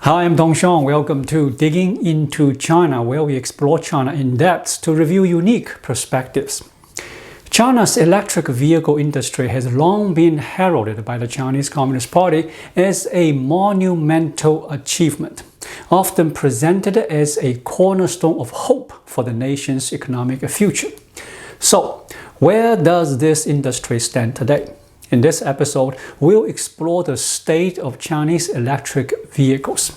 Hi, I'm Dongsheng. Welcome to Digging into China, where we explore China in depth to review unique perspectives. China's electric vehicle industry has long been heralded by the Chinese Communist Party as a monumental achievement, often presented as a cornerstone of hope for the nation's economic future. So, where does this industry stand today? In this episode, we'll explore the state of Chinese electric vehicles.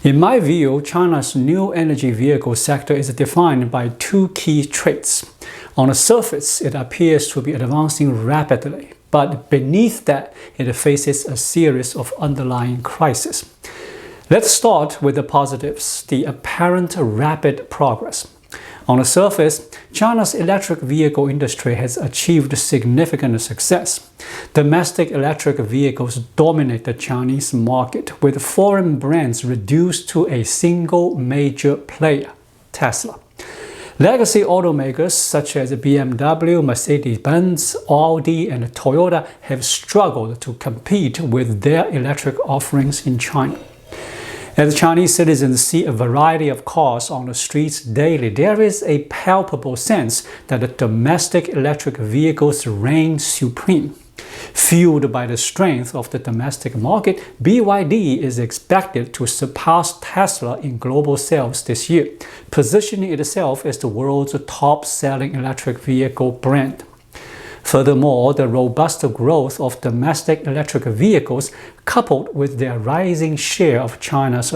In my view, China's new energy vehicle sector is defined by two key traits. On the surface, it appears to be advancing rapidly, but beneath that, it faces a series of underlying crises. Let's start with the positives, the apparent rapid progress. On the surface, China's electric vehicle industry has achieved significant success. Domestic electric vehicles dominate the Chinese market, with foreign brands reduced to a single major player, Tesla. Legacy automakers such as BMW, Mercedes-Benz, Audi, and Toyota have struggled to compete with their electric offerings in China. As Chinese citizens see a variety of cars on the streets daily, there is a palpable sense that the domestic electric vehicles reign supreme. Fueled by the strength of the domestic market, BYD is expected to surpass Tesla in global sales this year, positioning itself as the world's top-selling electric vehicle brand. Furthermore, the robust growth of domestic electric vehicles, coupled with their rising share of China's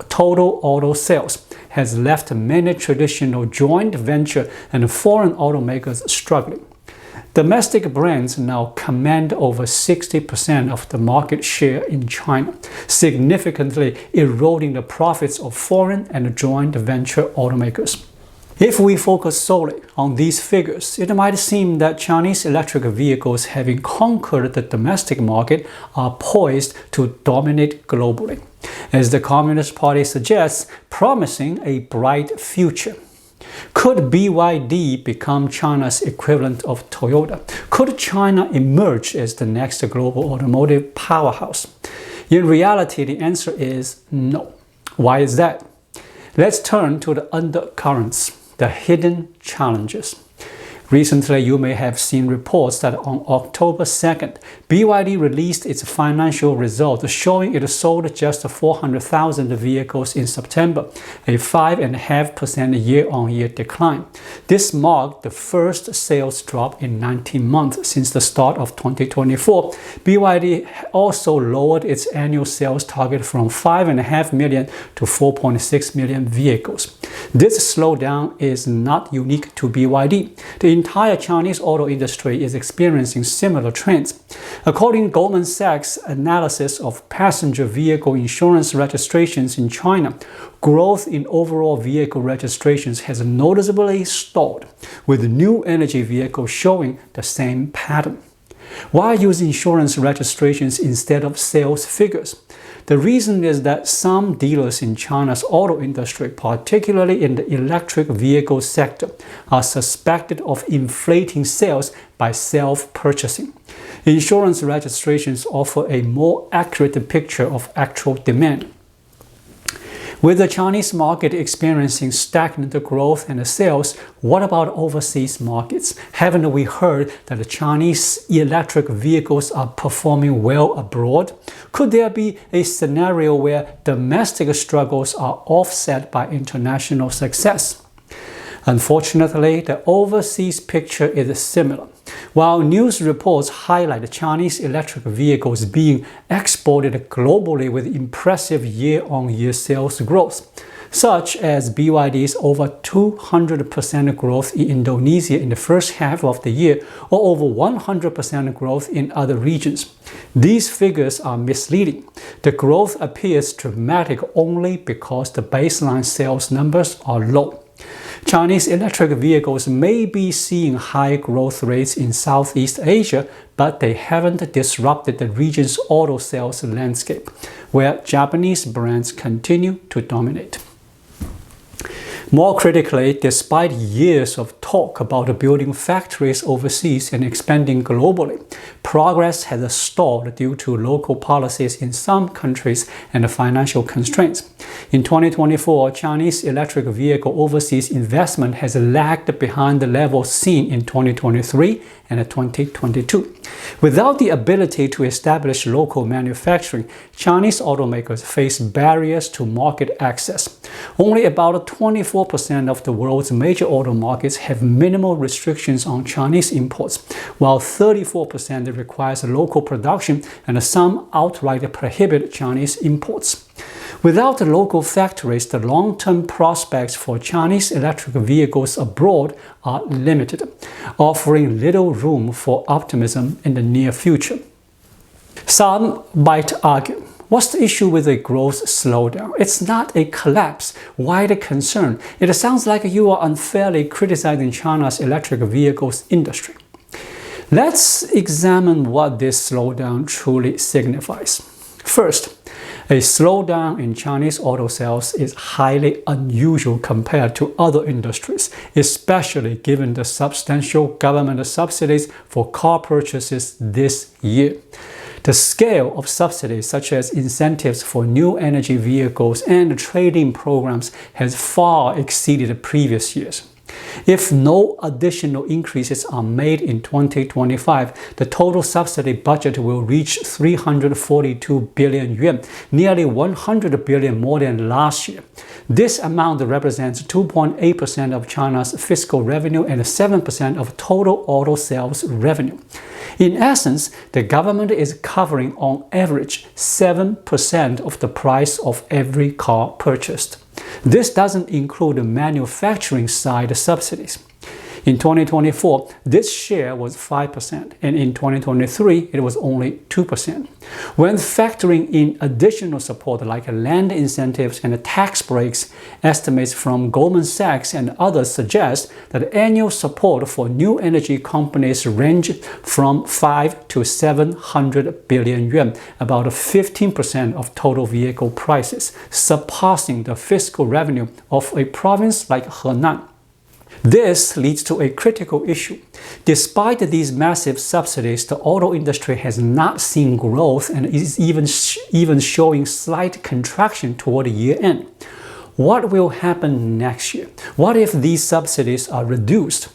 total auto sales, has left many traditional joint venture and foreign automakers struggling. Domestic brands now command over 60% of the market share in China, significantly eroding the profits of foreign and joint venture automakers. If we focus solely on these figures, it might seem that Chinese electric vehicles, having conquered the domestic market, are poised to dominate globally, as the Communist Party suggests, promising a bright future. Could BYD become China's equivalent of Toyota? Could China emerge as the next global automotive powerhouse? In reality, the answer is no. Why is that? Let's turn to the undercurrents, the hidden challenges. Recently, you may have seen reports that on October 2nd, BYD released its financial results showing it sold just 400,000 vehicles in September, a 5.5% year-on-year decline. This marked the first sales drop in 19 months since the start of 2024. BYD also lowered its annual sales target from 5.5 million to 4.6 million vehicles. This slowdown is not unique to BYD. The entire Chinese auto industry is experiencing similar trends. According to Goldman Sachs' analysis of passenger vehicle insurance registrations in China, growth in overall vehicle registrations has noticeably stalled, with new energy vehicles showing the same pattern. Why use insurance registrations instead of sales figures? The reason is that some dealers in China's auto industry, particularly in the electric vehicle sector, are suspected of inflating sales by self-purchasing. Insurance registrations offer a more accurate picture of actual demand. With the Chinese market experiencing stagnant growth and sales, what about overseas markets? Haven't we heard that the Chinese electric vehicles are performing well abroad? Could there be a scenario where domestic struggles are offset by international success? Unfortunately, the overseas picture is similar. While news reports highlight Chinese electric vehicles being exported globally with impressive year-on-year sales growth, such as BYD's over 200% growth in Indonesia in the first half of the year, or over 100% growth in other regions. These figures are misleading. The growth appears dramatic only because the baseline sales numbers are low. Chinese electric vehicles may be seeing high growth rates in Southeast Asia, but they haven't disrupted the region's auto sales landscape, where Japanese brands continue to dominate. More critically, despite years of talk about building factories overseas and expanding globally, Progress has stalled due to local policies in some countries and financial constraints. In 2024, Chinese electric vehicle overseas investment has lagged behind the levels seen in 2023 and 2022. Without the ability to establish local manufacturing, Chinese automakers face barriers to market access. Only about 24% of the world's major auto markets have minimal restrictions on Chinese imports, while 34% requires local production and some outright prohibit Chinese imports. Without local factories, the long-term prospects for Chinese electric vehicles abroad are limited, offering little room for optimism in the near future. Some might argue, what's the issue with a growth slowdown? It's not a collapse. Why the concern? It sounds like you are unfairly criticizing China's electric vehicles industry. Let's examine what this slowdown truly signifies. First, a slowdown in Chinese auto sales is highly unusual compared to other industries, especially given the substantial government subsidies for car purchases this year. The scale of subsidies, such as incentives for new energy vehicles and trade-in programs, has far exceeded previous years. If no additional increases are made in 2025, the total subsidy budget will reach 342 billion yuan, nearly 100 billion more than last year. This amount represents 2.8% of China's fiscal revenue and 7% of total auto sales revenue. In essence, the government is covering on average 7% of the price of every car purchased. This doesn't include the manufacturing side subsidies. In 2024, this share was 5%, and in 2023, it was only 2%. When factoring in additional support like land incentives and tax breaks, estimates from Goldman Sachs and others suggest that annual support for new energy companies range from 5 to 700 billion yuan, about 15% of total vehicle prices, surpassing the fiscal revenue of a province like Henan. This leads to a critical issue. Despite these massive subsidies, the auto industry has not seen growth and is even showing slight contraction toward the year end. What will happen next year? What if these subsidies are reduced?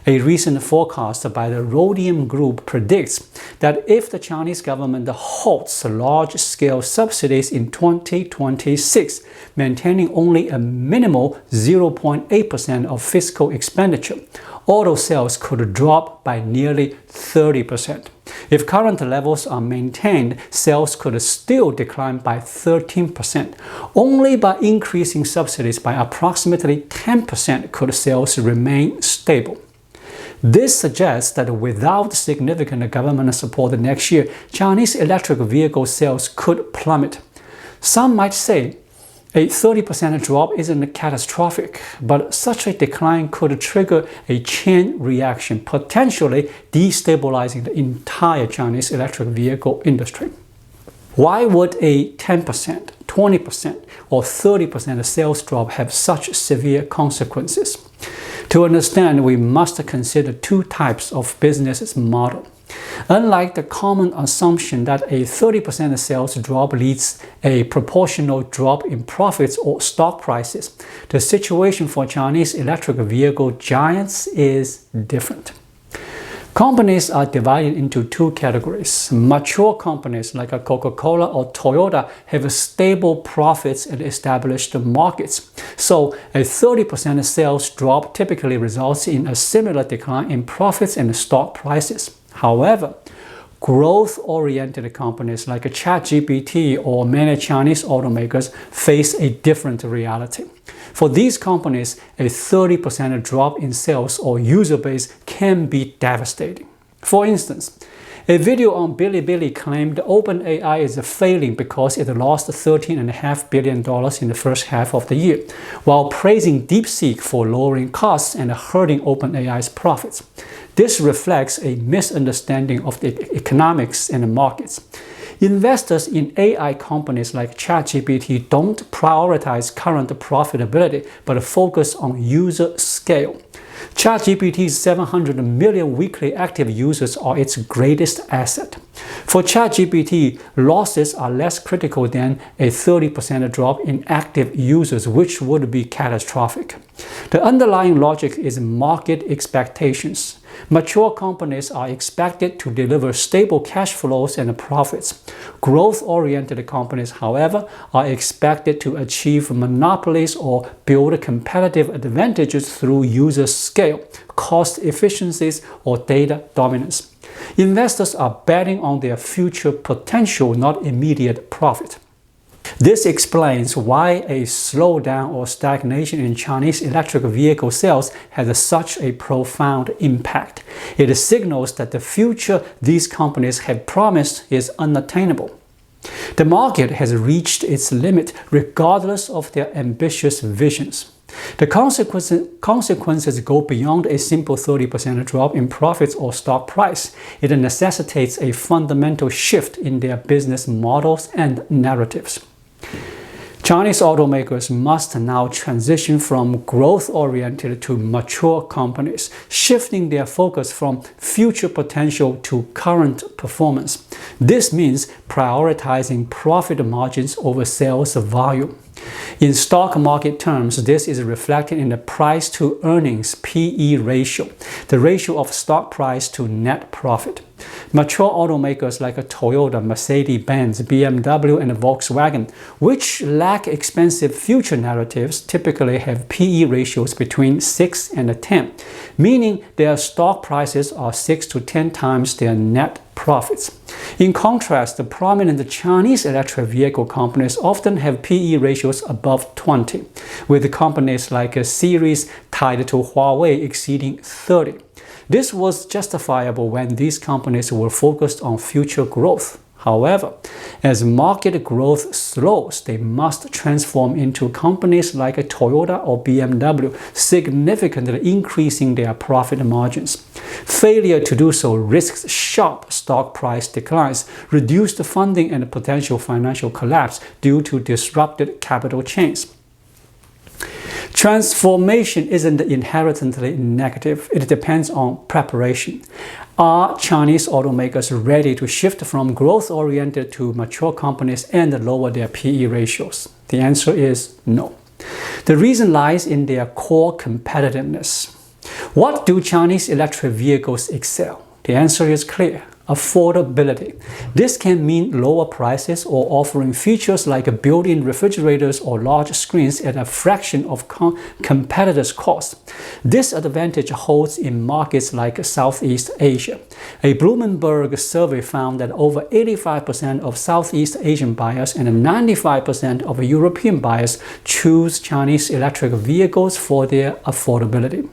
A recent forecast by the Rhodium Group predicts that if the Chinese government halts large-scale subsidies in 2026, maintaining only a minimal 0.8% of fiscal expenditure, auto sales could drop by nearly 30%. If current levels are maintained, sales could still decline by 13%. Only by increasing subsidies by approximately 10% could sales remain stable. This suggests that without significant government support next year, Chinese electric vehicle sales could plummet. Some might say a 30% drop isn't catastrophic, but such a decline could trigger a chain reaction, potentially destabilizing the entire Chinese electric vehicle industry. Why would a 10%, 20%, or 30% sales drop have such severe consequences? To understand, we must consider two types of business model. Unlike the common assumption that a 30% sales drop leads a proportional drop in profits or stock prices, the situation for Chinese electric vehicle giants is different. Companies are divided into two categories. Mature companies like Coca-Cola or Toyota have stable profits and established markets. So a 30% sales drop typically results in a similar decline in profits and stock prices. However, growth-oriented companies like ChatGPT or many Chinese automakers face a different reality. For these companies, a 30% drop in sales or user base can be devastating. For instance, a video on Bilibili claimed OpenAI is failing because it lost $13.5 billion in the first half of the year, while praising DeepSeek for lowering costs and hurting OpenAI's profits. This reflects a misunderstanding of the economics and the markets. Investors in AI companies like ChatGPT don't prioritize current profitability, but focus on user scale. ChatGPT's 700 million weekly active users are its greatest asset. For ChatGPT, losses are less critical than a 30% drop in active users, which would be catastrophic. The underlying logic is market expectations. Mature companies are expected to deliver stable cash flows and profits. Growth-oriented companies, however, are expected to achieve monopolies or build competitive advantages through user scale, cost efficiencies, or data dominance. Investors are betting on their future potential, not immediate profit. This explains why a slowdown or stagnation in Chinese electric vehicle sales has such a profound impact. It signals that the future these companies have promised is unattainable. The market has reached its limit regardless of their ambitious visions. The consequences go beyond a simple 30% drop in profits or stock price. It necessitates a fundamental shift in their business models and narratives. Chinese automakers must now transition from growth-oriented to mature companies, shifting their focus from future potential to current performance. This means prioritizing profit margins over sales volume. In stock market terms, this is reflected in the price-to-earnings (PE) ratio, the ratio of stock price to net profit. Mature automakers like Toyota, Mercedes-Benz, BMW, and Volkswagen, which lack expensive future narratives, typically have PE ratios between 6 and 10, meaning their stock prices are 6 to 10 times their net profits. In contrast, the prominent Chinese electric vehicle companies often have PE ratios above 20, with companies like Series tied to Huawei exceeding 30. This was justifiable when these companies were focused on future growth. However, as market growth slows, they must transform into companies like Toyota or BMW, significantly increasing their profit margins. Failure to do so risks sharp stock price declines, reduced funding, and potential financial collapse due to disrupted capital chains. Transformation isn't inherently negative. It depends on preparation. Are Chinese automakers ready to shift from growth-oriented to mature companies and lower their PE ratios? The answer is no. The reason lies in their core competitiveness. What do Chinese electric vehicles excel? The answer is clear. Affordability. This can mean lower prices or offering features like built-in refrigerators or large screens at a fraction of competitors' cost. This advantage holds in markets like Southeast Asia. A Bloomberg survey found that over 85% of Southeast Asian buyers and 95% of European buyers choose Chinese electric vehicles for their affordability.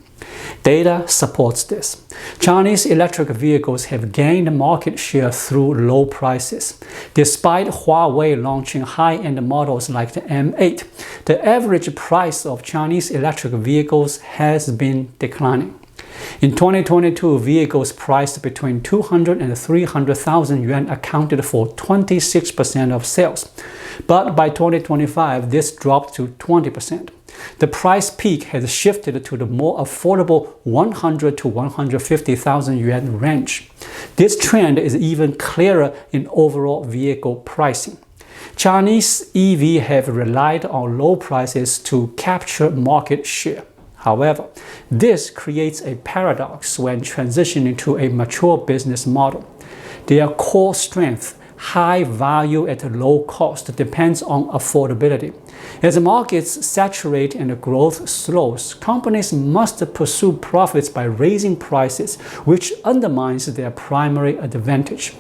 Data supports this. Chinese electric vehicles have gained market share through low prices. Despite Huawei launching high-end models like the M8, the average price of Chinese electric vehicles has been declining. In 2022, vehicles priced between 200,000 and 300,000 yuan accounted for 26% of sales. But by 2025, this dropped to 20%. The price peak has shifted to the more affordable 100,000 to 150,000 yuan range. This trend is even clearer in overall vehicle pricing. Chinese EV have relied on low prices to capture market share. However, this creates a paradox when transitioning to a mature business model. Their core strength, high value at low cost, depends on affordability. As markets saturate and growth slows, companies must pursue profits by raising prices, which undermines their primary advantage.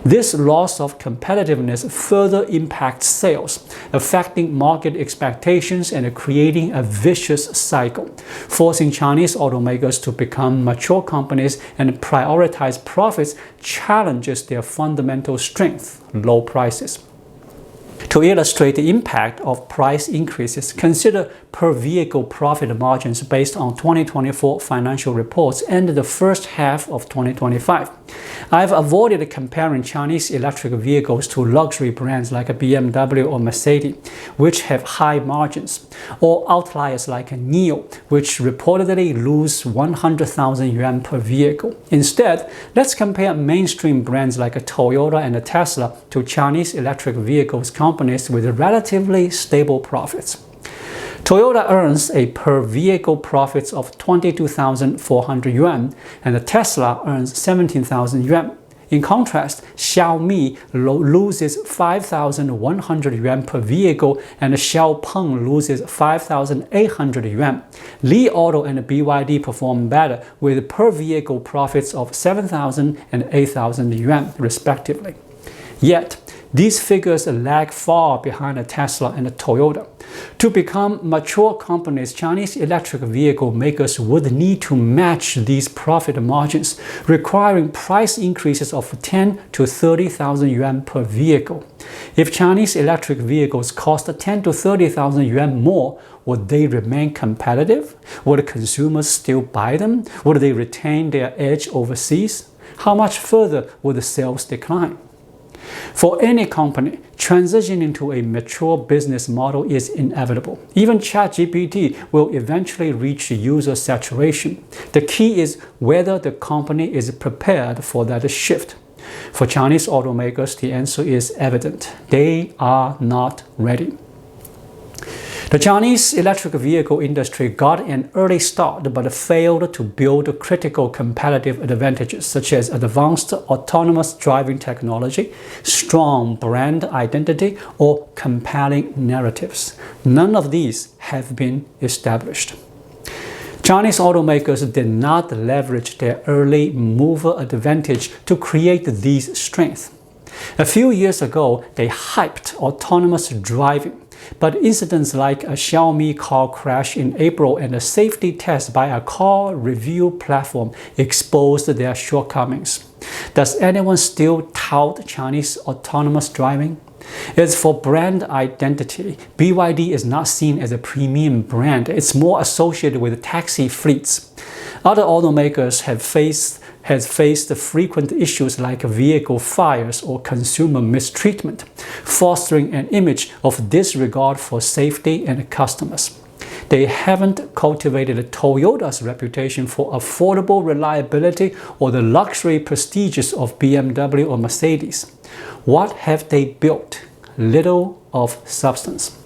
This loss of competitiveness further impacts sales, affecting market expectations and creating a vicious cycle. Forcing Chinese automakers to become mature companies and prioritize profits challenges their fundamental strength, low prices. To illustrate the impact of price increases, consider per-vehicle profit margins based on 2024 financial reports and the first half of 2025. I've avoided comparing Chinese electric vehicles to luxury brands like BMW or Mercedes, which have high margins, or outliers like NIO, which reportedly lose 100,000 yuan per vehicle. Instead, let's compare mainstream brands like Toyota and Tesla to Chinese electric vehicles companies with relatively stable profits. Toyota earns a per-vehicle profits of 22,400 yuan, and Tesla earns 17,000 yuan. In contrast, Xiaomi loses 5,100 yuan per vehicle, and Xiaopeng loses 5,800 yuan. Li Auto and BYD perform better with per-vehicle profits of 7,000 and 8,000 yuan, respectively. Yet, these figures lag far behind Tesla and Toyota. To become mature companies, Chinese electric vehicle makers would need to match these profit margins, requiring price increases of 10 to 30,000 yuan per vehicle. If Chinese electric vehicles cost 10 to 30,000 yuan more, would they remain competitive? Would consumers still buy them? Would they retain their edge overseas? How much further would the sales decline? For any company, transitioning to a mature business model is inevitable. Even ChatGPT will eventually reach user saturation. The key is whether the company is prepared for that shift. For Chinese automakers, the answer is evident. They are not ready. The Chinese electric vehicle industry got an early start but failed to build critical competitive advantages such as advanced autonomous driving technology, strong brand identity, or compelling narratives. None of these have been established. Chinese automakers did not leverage their early mover advantage to create these strengths. A few years ago, they hyped autonomous driving. But incidents like a Xiaomi car crash in April and a safety test by a car review platform exposed their shortcomings. Does anyone still tout Chinese autonomous driving? As for brand identity, BYD is not seen as a premium brand. It's more associated with taxi fleets. Other automakers have faced frequent issues like vehicle fires or consumer mistreatment, fostering an image of disregard for safety and customers. They haven't cultivated Toyota's reputation for affordable reliability or the luxury prestiges of BMW or Mercedes. What have they built? Little of substance.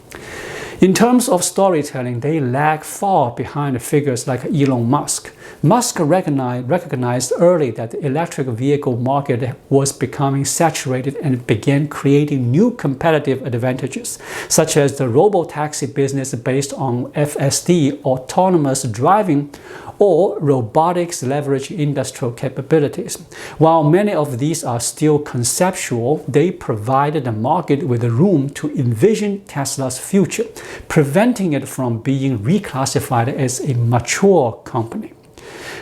In terms of storytelling, they lag far behind figures like Elon Musk. Musk recognized early that the electric vehicle market was becoming saturated and began creating new competitive advantages, such as the robotaxi business based on FSD, autonomous driving, or robotics leverage industrial capabilities. While many of these are still conceptual, they provided the market with the room to envision Tesla's future, preventing it from being reclassified as a mature company.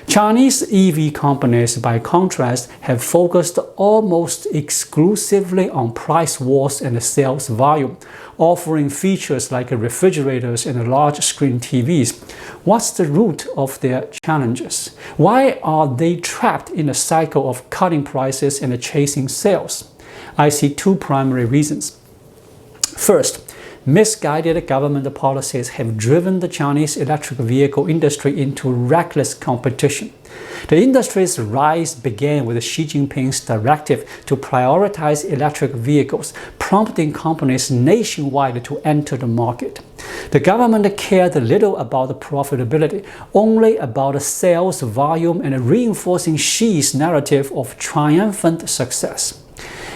Chinese EV companies, by contrast, have focused almost exclusively on price wars and sales volume, offering features like refrigerators and large-screen TVs. What's the root of their challenges? Why are they trapped in a cycle of cutting prices and chasing sales? I see two primary reasons. First, misguided government policies have driven the Chinese electric vehicle industry into reckless competition. The industry's rise began with Xi Jinping's directive to prioritize electric vehicles, prompting companies nationwide to enter the market. The government cared little about profitability, only about sales volume and reinforcing Xi's narrative of triumphant success.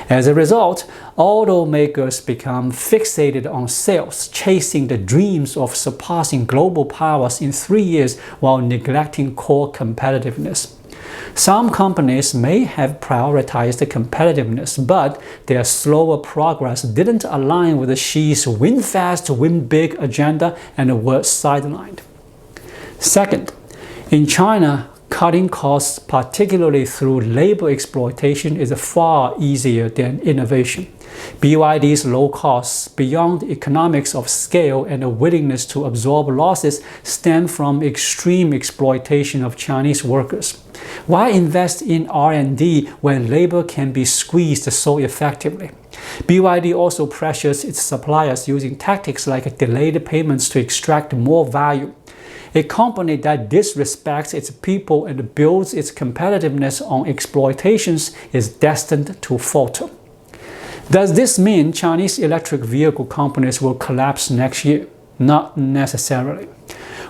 As a result, automakers become fixated on sales, chasing the dreams of surpassing global powers in 3 years while neglecting core competitiveness. Some companies may have prioritized competitiveness, but their slower progress didn't align with Xi's win fast, win big agenda and were sidelined. Second, in China, cutting costs, particularly through labor exploitation, is far easier than innovation. BYD's low costs, beyond economics of scale and a willingness to absorb losses, stem from extreme exploitation of Chinese workers. Why invest in R&D when labor can be squeezed so effectively? BYD also pressures its suppliers using tactics like delayed payments to extract more value. A company that disrespects its people and builds its competitiveness on exploitations is destined to falter. Does this mean Chinese electric vehicle companies will collapse next year? Not necessarily.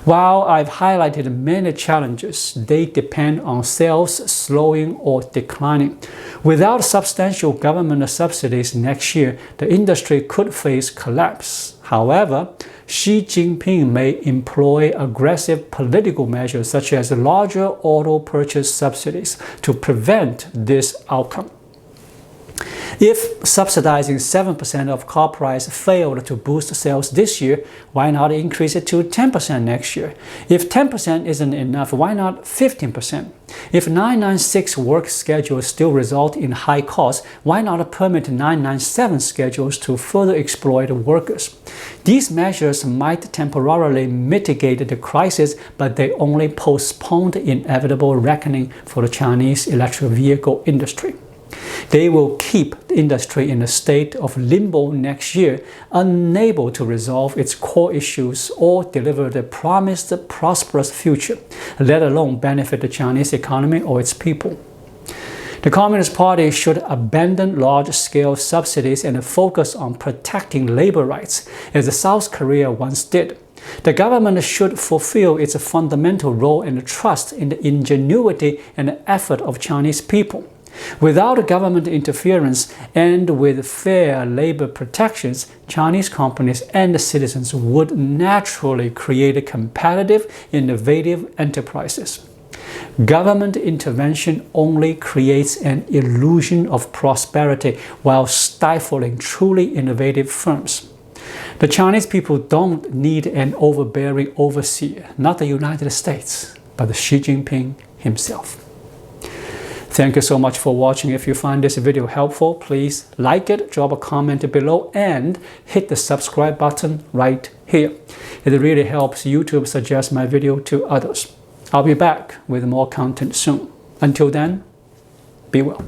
While I've highlighted many challenges, they depend on sales slowing or declining. Without substantial government subsidies next year, the industry could face collapse. However, Xi Jinping may employ aggressive political measures such as larger auto purchase subsidies to prevent this outcome. If subsidizing 7% of car price failed to boost sales this year, why not increase it to 10% next year? If 10% isn't enough, why not 15%? If 996 work schedules still result in high costs, why not permit 997 schedules to further exploit workers? These measures might temporarily mitigate the crisis, but they only postpone the inevitable reckoning for the Chinese electric vehicle industry. They will keep the industry in a state of limbo next year, unable to resolve its core issues or deliver the promised prosperous future, let alone benefit the Chinese economy or its people. The Communist Party should abandon large-scale subsidies and focus on protecting labor rights, as South Korea once did. The government should fulfill its fundamental role and trust in the ingenuity and effort of Chinese people. Without government interference and with fair labor protections, Chinese companies and citizens would naturally create competitive, innovative enterprises. Government intervention only creates an illusion of prosperity while stifling truly innovative firms. The Chinese people don't need an overbearing overseer, not the United States, but Xi Jinping himself. Thank you so much for watching. If you find this video helpful, please like it, drop a comment below, and hit the subscribe button right here. It really helps YouTube suggest my video to others. I'll be back with more content soon. Until then, be well.